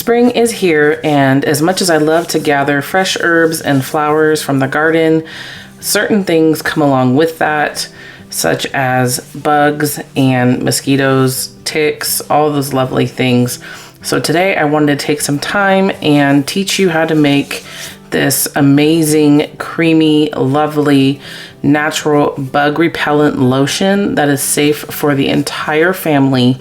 Spring is here, and as much as I love to gather fresh herbs and flowers from the garden, certain things come along with that, such as bugs and mosquitoes, ticks, all those lovely things. So today I wanted to take some time and teach you how to make this amazing, creamy, lovely, natural bug repellent lotion that is safe for the entire family.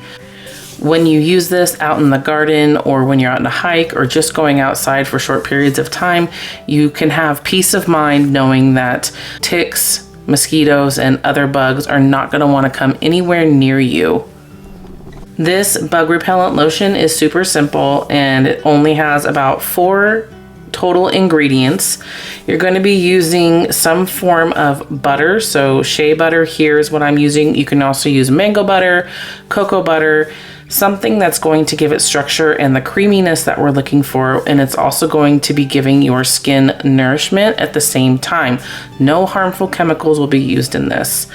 When you use this out in the garden, or when you're out on a hike, or just going outside for short periods of time, you can have peace of mind knowing that ticks, mosquitoes, and other bugs are not going to want to come anywhere near you. This bug repellent lotion is super simple, and it only has about 4 total ingredients. You're going to be using some form of butter. So shea butter here is what I'm using. You can also use mango butter, cocoa butter, something that's going to give it structure and the creaminess that we're looking for. And it's also going to be giving your skin nourishment at the same time. No harmful chemicals will be used in this.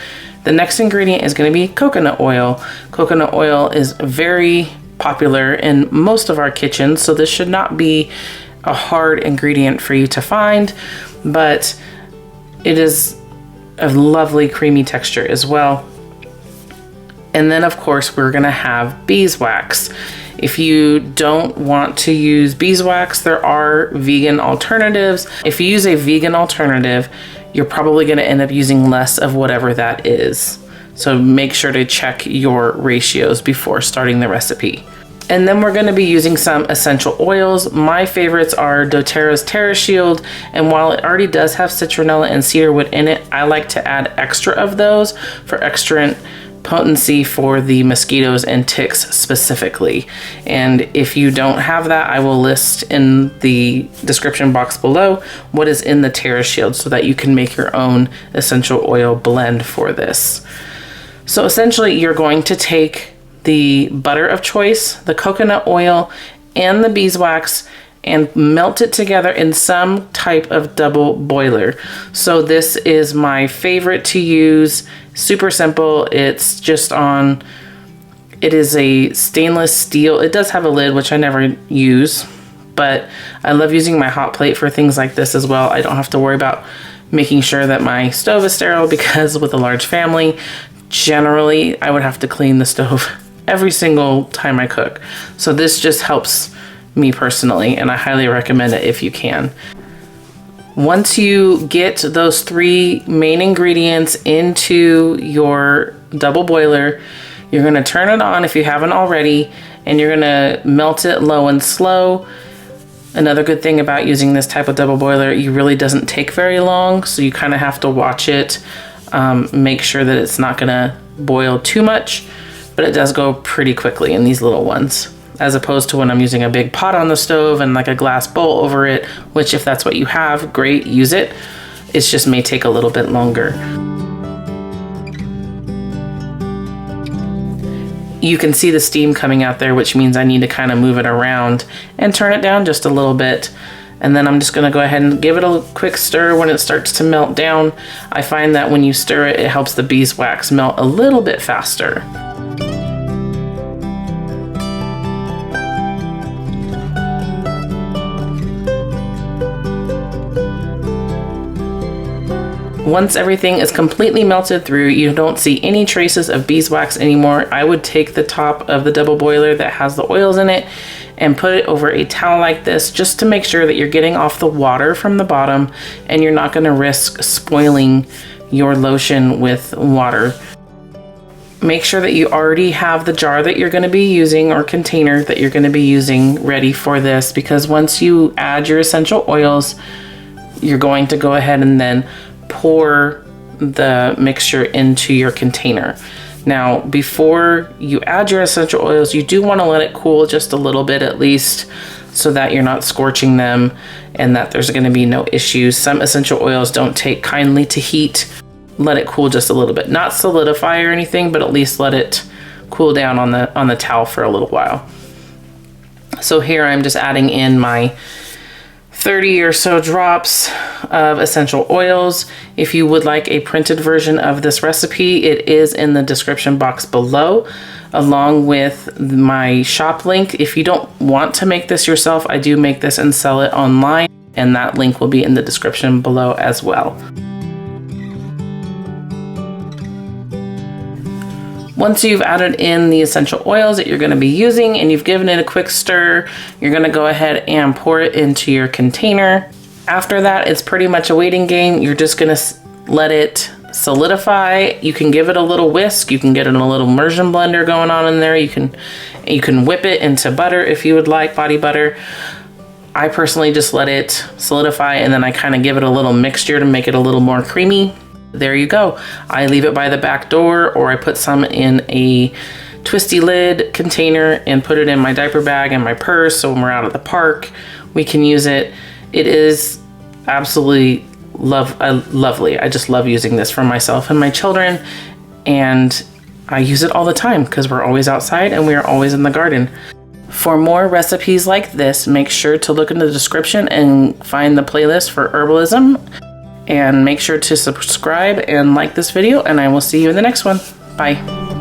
The next ingredient is going to be coconut oil. Coconut oil is very popular in most of our kitchens, so this should not be a hard ingredient for you to find, but it is a lovely creamy texture as well. And then of course we're gonna have beeswax. If you don't want to use beeswax, there are vegan alternatives. If you use a vegan alternative, you're probably gonna end up using less of whatever that is. So make sure to check your ratios before starting the recipe. And then we're going to be using some essential oils. My favorites are doTERRA's TerraShield, and while it already does have citronella and cedarwood in it, I like to add extra of those for extra potency for the mosquitoes and ticks specifically. And if you don't have that, I will list in the description box below what is in the TerraShield so that you can make your own essential oil blend for this. So essentially you're going to take the butter of choice, the coconut oil, and the beeswax, and melt it together in some type of double boiler. So this is my favorite to use. Super simple. It's just on, it is a stainless steel. It does have a lid, which I never use, but I love using my hot plate for things like this as well. I don't have to worry about making sure that my stove is sterile, because with a large family, generally I would have to clean the stove every single time I cook. So this just helps me personally, and I highly recommend it if you can. Once you get those 3 main ingredients into your double boiler, you're gonna turn it on if you haven't already, and you're gonna melt it low and slow. Another good thing about using this type of double boiler, it really doesn't take very long, so you kind of have to watch it, make sure that it's not gonna boil too much, but it does go pretty quickly in these little ones, as opposed to when I'm using a big pot on the stove and like a glass bowl over it, which if that's what you have, great, use it. It just may take a little bit longer. You can see the steam coming out there, which means I need to kind of move it around and turn it down just a little bit. And then I'm just gonna go ahead and give it a quick stir when it starts to melt down. I find that when you stir it, it helps the beeswax melt a little bit faster. Once everything is completely melted through, you don't see any traces of beeswax anymore, I would take the top of the double boiler that has the oils in it and put it over a towel like this, just to make sure that you're getting off the water from the bottom and you're not gonna risk spoiling your lotion with water. Make sure that you already have the jar that you're gonna be using, or container that you're gonna be using, ready for this, because once you add your essential oils, you're going to go ahead and then pour the mixture into your container. Now, before you add your essential oils, you do want to let it cool just a little bit at least, so that you're not scorching them and that there's going to be no issues. Some essential oils don't take kindly to heat. Let it cool just a little bit. Not solidify or anything, but at least let it cool down on the towel for a little while. So here I'm just adding in my 30 or so drops of essential oils. If you would like a printed version of this recipe, it is in the description box below. along with my shop link. If you don't want to make this yourself, I do make this and sell it online, and that link will be in the description below as well. Once you've added in the essential oils that you're going to be using and you've given it a quick stir, you're going to go ahead and pour it into your container. After that, it's pretty much a waiting game. You're just going to let it solidify. You can give it a little whisk. You can get in a little immersion blender going on in there. You can whip it into butter if you would like, body butter. I personally just let it solidify, and then I kind of give it a little mixture to make it a little more creamy. There you go. I leave it by the back door, or I put some in a twisty lid container and put it in my diaper bag and my purse, so when we're out at the park, we can use it. It is absolutely lovely. I just love using this for myself and my children, and I use it all the time because we're always outside and we are always in the garden. For more recipes like this, make sure to look in the description and find the playlist for herbalism. And make sure to subscribe and like this video, and I will see you in the next one. Bye.